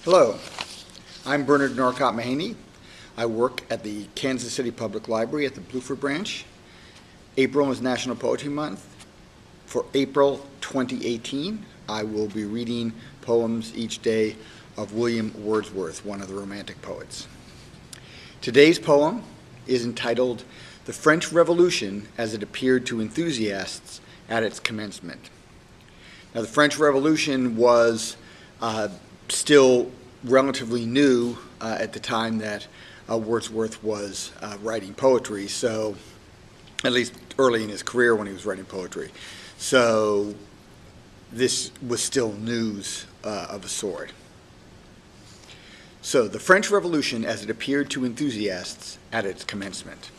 Hello, I'm Bernard Norcott-Mahany. I work at the Kansas City Public Library at the Bluford branch. April is National Poetry Month. For April 2018, I will be reading poems each day of William Wordsworth, one of the Romantic poets. Today's poem is entitled "The French Revolution as it Appeared to Enthusiasts at its Commencement." Now, the French Revolution was still relatively new at the time that Wordsworth was writing poetry, so at least early in his career when he was writing poetry. So this was still news of a sort. So, the French Revolution as it appeared to enthusiasts at its commencement.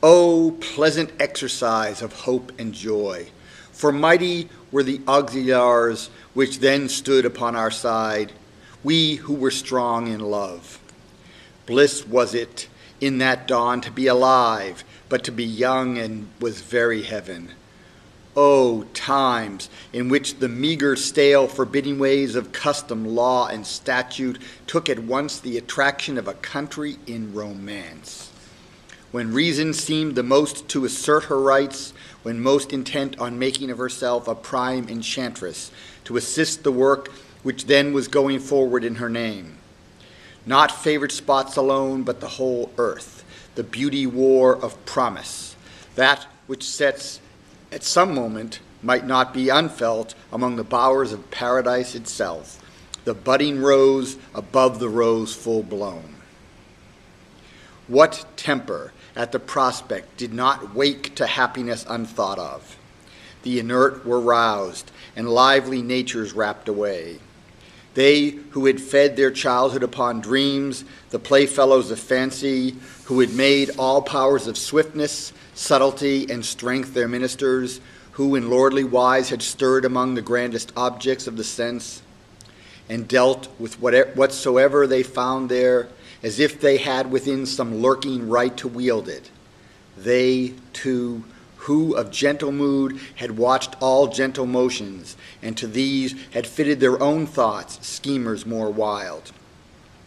Oh, pleasant exercise of hope and joy! For mighty were the auxiliars which then stood upon our side, we who were strong in love. Bliss was it in that dawn to be alive, but to be young and was very heaven. Oh, times in which the meager, stale, forbidding ways of custom, law, and statute took at once the attraction of a country in romance. When reason seemed the most to assert her rights, when most intent on making of herself a prime enchantress, to assist the work which then was going forward in her name. Not favored spots alone, but the whole earth, the beauty war of promise, that which sets at some moment might not be unfelt among the bowers of paradise itself, the budding rose above the rose full blown. What temper at the prospect did not wake to happiness unthought of? The inert were roused, and lively natures rapt away. They who had fed their childhood upon dreams, the playfellows of fancy, who had made all powers of swiftness, subtlety, and strength their ministers, who in lordly wise had stirred among the grandest objects of the sense, and dealt with whatsoever they found there, as if they had within some lurking right to wield it. They, too, who of gentle mood had watched all gentle motions, and to these had fitted their own thoughts, schemers more wild,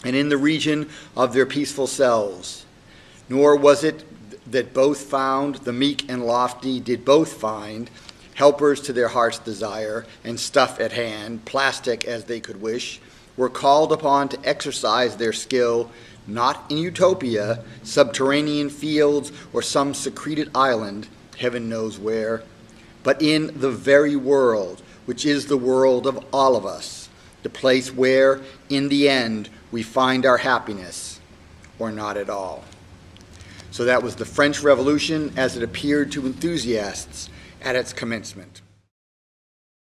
and in the region of their peaceful selves. Nor was it that both found, the meek and lofty did both find, helpers to their heart's desire, and stuff at hand, plastic as they could wish, were called upon to exercise their skill, not in utopia, subterranean fields, or some secreted island, heaven knows where, but in the very world, which is the world of all of us, the place where, in the end, we find our happiness, or not at all. So that was the French Revolution as it appeared to enthusiasts at its commencement.